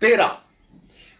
13,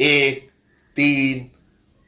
1, 3,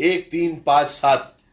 1, 3, 5, 7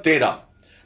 13,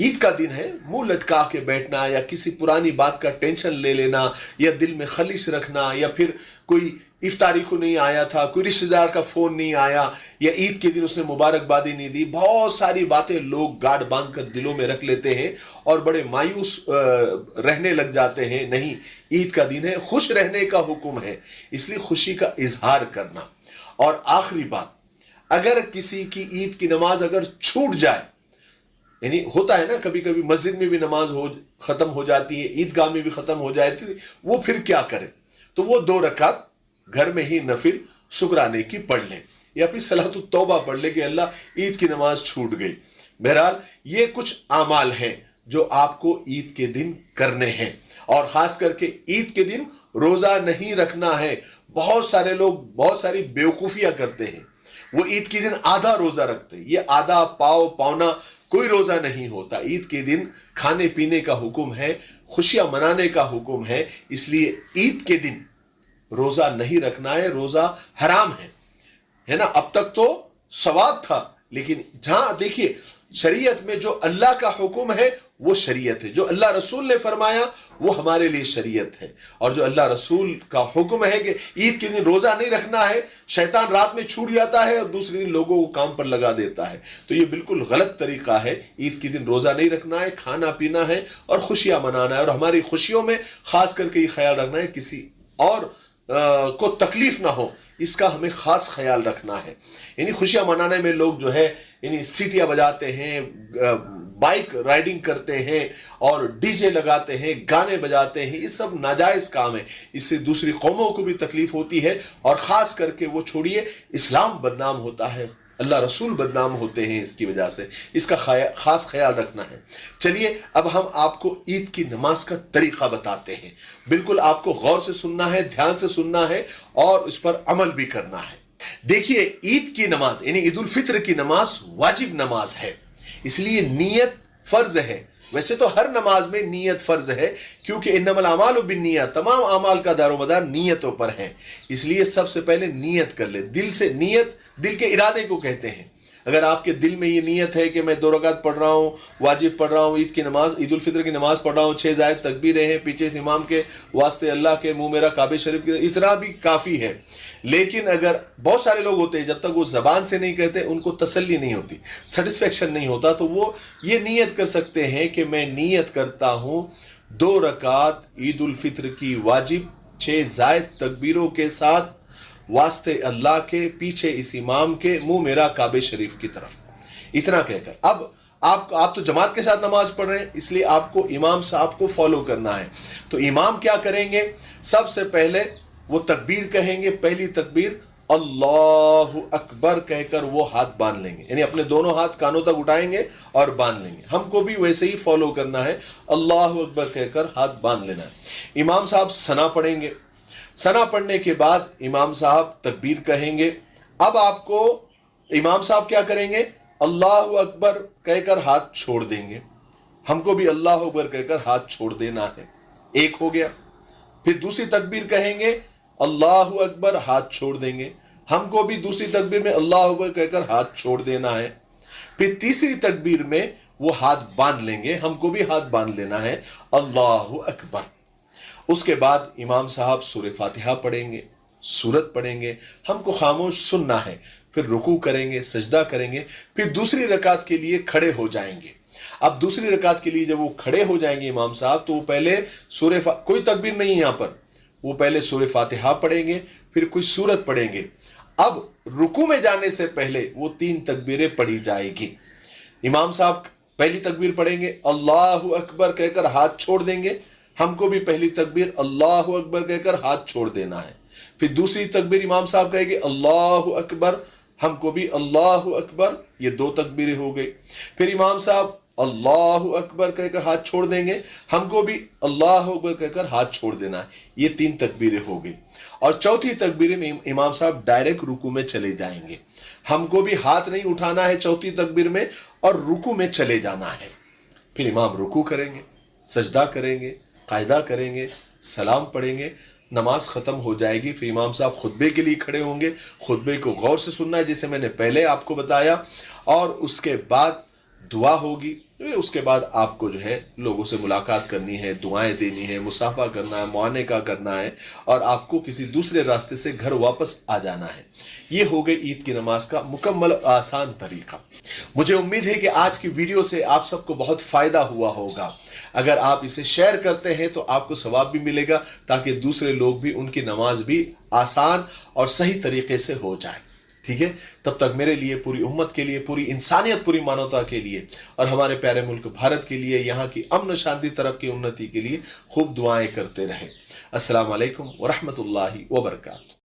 عید کا دن ہے، منہ لٹکا کے بیٹھنا یا کسی پرانی بات کا ٹینشن لے لینا یا دل میں خلیش رکھنا یا پھر کوئی افطاری کو نہیں آیا تھا، کوئی رشتہ دار کا فون نہیں آیا یا عید کے دن اس نے مبارکبادی نہیں دی، بہت ساری باتیں لوگ گاڑ باندھ کر دلوں میں رکھ لیتے ہیں اور بڑے مایوس رہنے لگ جاتے ہیں۔ نہیں، عید کا دن ہے، خوش رہنے کا حکم ہے، اس لیے خوشی کا اظہار کرنا۔ اور آخری بات، اگر کسی کی عید کی نماز اگر چھوٹ جائے، یعنی ہوتا ہے نا کبھی کبھی مسجد میں بھی نماز ختم ہو جاتی ہے، عیدگاہ میں بھی ختم ہو جاتی ہے، وہ پھر کیا کرے؟ تو وہ 2 رکعت گھر میں ہی نفل شکرانے کی پڑھ لیں یا پھر صلاۃ التوبہ پڑھ لیں کہ اللہ عید کی نماز چھوٹ گئی۔ بہرحال یہ کچھ اعمال ہیں جو آپ کو عید کے دن کرنے ہیں، اور خاص کر کے عید کے دن روزہ نہیں رکھنا ہے۔ بہت سارے لوگ بہت ساری بیوقوفیاں کرتے ہیں، وہ عید کے دن آدھا روزہ رکھتے ہیں۔ یہ آدھا پونا کوئی روزہ نہیں ہوتا۔ عید کے دن کھانے پینے کا حکم ہے، خوشیاں منانے کا حکم ہے، اس لیے عید کے دن روزہ نہیں رکھنا ہے، روزہ حرام ہے نا۔ اب تک تو ثواب تھا، لیکن جہاں دیکھیے شریعت میں جو اللہ کا حکم ہے وہ شریعت ہے، جو اللہ رسول نے فرمایا وہ ہمارے لیے شریعت ہے، اور جو اللہ رسول کا حکم ہے کہ عید کے دن روزہ نہیں رکھنا ہے، شیطان رات میں چھوٹ جاتا ہے اور دوسرے دن لوگوں کو کام پر لگا دیتا ہے، تو یہ بالکل غلط طریقہ ہے۔ عید کے دن روزہ نہیں رکھنا ہے، کھانا پینا ہے اور خوشیاں منانا ہے، اور ہماری خوشیوں میں خاص کر کے یہ خیال رکھنا ہے کسی اور کو تکلیف نہ ہو، اس کا ہمیں خاص خیال رکھنا ہے۔ یعنی خوشیاں منانے میں لوگ جو ہے یعنی سیٹیاں بجاتے ہیں، بائک رائڈنگ کرتے ہیں اور ڈی جے لگاتے ہیں، گانے بجاتے ہیں، یہ سب ناجائز کام ہے۔ اس سے دوسری قوموں کو بھی تکلیف ہوتی ہے، اور خاص کر کے وہ چھوڑیے اسلام بدنام ہوتا ہے، اللہ رسول بدنام ہوتے ہیں اس کی وجہ سے۔ اس کا خاص خیال رکھنا ہے۔ چلیے اب ہم آپ کو عید کی نماز کا طریقہ بتاتے ہیں۔ بالکل آپ کو غور سے سننا ہے، دھیان سے سننا ہے اور اس پر عمل بھی کرنا ہے۔ دیکھیے عید کی نماز یعنی عید الفطر کی نماز واجب نماز ہے، اس لیے نیت فرض ہے۔ ویسے تو ہر نماز میں نیت فرض ہے، کیونکہ انما الاعمال بالنیات، تمام اعمال کا دار و مدار نیتوں پر ہے، اس لیے سب سے پہلے نیت کر لے۔ دل سے نیت، دل کے ارادے کو کہتے ہیں۔ اگر آپ کے دل میں یہ نیت ہے کہ میں 2 رکعت پڑھ رہا ہوں، واجب پڑھ رہا ہوں، عید کی نماز، عید الفطر کی نماز پڑھ رہا ہوں، 6 زائد تکبیریں ہیں، پیچھے سے امام کے واسطے اللہ کے منہ میرا کعبہ شریف کے، اتنا بھی کافی ہے۔ لیکن اگر بہت سارے لوگ ہوتے ہیں جب تک وہ زبان سے نہیں کہتے ان کو تسلی نہیں ہوتی، سیٹسفیکشن نہیں ہوتا، تو وہ یہ نیت کر سکتے ہیں کہ میں نیت کرتا ہوں 2 رکعت عید الفطر کی واجب 6 زائد تکبیروں کے ساتھ واسطے اللہ کے، پیچھے اس امام کے، منہ میرا کعبہ شریف کی طرف، اتنا کہہ کر۔ اب آپ تو جماعت کے ساتھ نماز پڑھ رہے ہیں، اس لیے آپ کو امام صاحب کو فالو کرنا ہے۔ تو امام کیا کریں گے؟ سب سے پہلے وہ تکبیر کہیں گے، پہلی تکبیر اللہ اکبر کہہ کر وہ ہاتھ باندھ لیں گے، یعنی اپنے دونوں ہاتھ کانوں تک اٹھائیں گے اور باندھ لیں گے۔ ہم کو بھی ویسے ہی فالو کرنا ہے، اللہ اکبر کہہ کر ہاتھ باندھ لینا ہے۔ امام صاحب ثنا پڑھیں گے، ثنا پڑھنے کے بعد امام صاحب تکبیر کہیں گے۔ اب آپ کو امام صاحب کیا کریں گے؟ اللہ اکبر کہہ کر ہاتھ چھوڑ دیں گے، ہم کو بھی اللہ اکبر کہہ کر ہاتھ چھوڑ دینا ہے۔ ایک ہو گیا۔ پھر دوسری تکبیر کہیں گے اللہ اکبر، ہاتھ چھوڑ دیں گے، ہم کو بھی دوسری تکبیر میں اللہ اکبر کہہ کر ہاتھ چھوڑ دینا ہے۔ پھر تیسری تکبیر میں وہ ہاتھ باندھ لیں گے، ہم کو بھی ہاتھ باندھ لینا ہے، اللہ اکبر۔ اس کے بعد امام صاحب سورہ فاتحہ پڑھیں گے، سورت پڑھیں گے، ہم کو خاموش سننا ہے، پھر رکوع کریں گے، سجدہ کریں گے، پھر دوسری رکعت کے لیے کھڑے ہو جائیں گے۔ اب دوسری رکعت کے لیے جب وہ کھڑے ہو جائیں گے امام صاحب، تو وہ پہلے کوئی تکبیر نہیں یہاں پر، وہ پہلے سورہ فاتحہ پڑھیں گے، پھر کچھ سورت پڑھیں گے۔ اب رکوع میں جانے سے پہلے وہ 3 تکبیریں پڑھی جائے گی۔ امام صاحب پہلی تکبیر پڑھیں گے، اللہ اکبر کہہ کر ہاتھ چھوڑ دیں گے، ہم کو بھی پہلی تکبیر اللہ اکبر کہہ کر ہاتھ چھوڑ دینا ہے۔ پھر دوسری تکبیر امام صاحب کہے گے اللہ اکبر، ہم کو بھی اللہ اکبر، یہ 2 تکبیریں ہو گئی۔ پھر امام صاحب اللہ اکبر کہہ کر ہاتھ چھوڑ دیں گے، ہم کو بھی اللہ اکبر کہہ کر ہاتھ چھوڑ دینا ہے، یہ 3 تکبیریں ہو گئی۔ اور چوتھی تکبیر میں امام صاحب ڈائریکٹ رکوع میں چلے جائیں گے، ہم کو بھی ہاتھ نہیں اٹھانا ہے چوتھی تکبیر میں، اور رکوع میں چلے جانا ہے۔ پھر امام رکوع کریں گے، سجدہ کریں گے، قاعدہ کریں گے، سلام پڑھیں گے، نماز ختم ہو جائے گی۔ پھر امام صاحب خطبے کے لیے کھڑے ہوں گے، خطبے کو غور سے سننا ہے جسے میں نے پہلے آپ کو بتایا، اور اس کے بعد دعا ہوگی، پھر اس کے بعد آپ کو جو ہے لوگوں سے ملاقات کرنی ہے, دعائیں دینی ہے, مصافحہ کرنا ہے, معانقہ کرنا ہے, اور آپ کو کسی دوسرے راستے سے گھر واپس آ جانا ہے. یہ ہو گئی عید کی نماز کا مکمل آسان طریقہ. مجھے امید ہے کہ آج کی ویڈیو سے آپ سب کو بہت فائدہ ہوا ہوگا. اگر آپ اسے شیئر کرتے ہیں تو آپ کو ثواب بھی ملے گا, تاکہ دوسرے لوگ بھی, ان کی نماز بھی آسان اور صحیح طریقے سے ہو جائے. ٹھیک ہے, تب تک میرے لیے, پوری امت کے لیے, پوری انسانیت, پوری مانوتا کے لیے, اور ہمارے پیارے ملک بھارت کے لیے, یہاں کی امن شانتی, ترقی, انتی کے لیے خوب دعائیں کرتے رہیں. السلام علیکم ورحمۃ اللہ وبرکاتہ.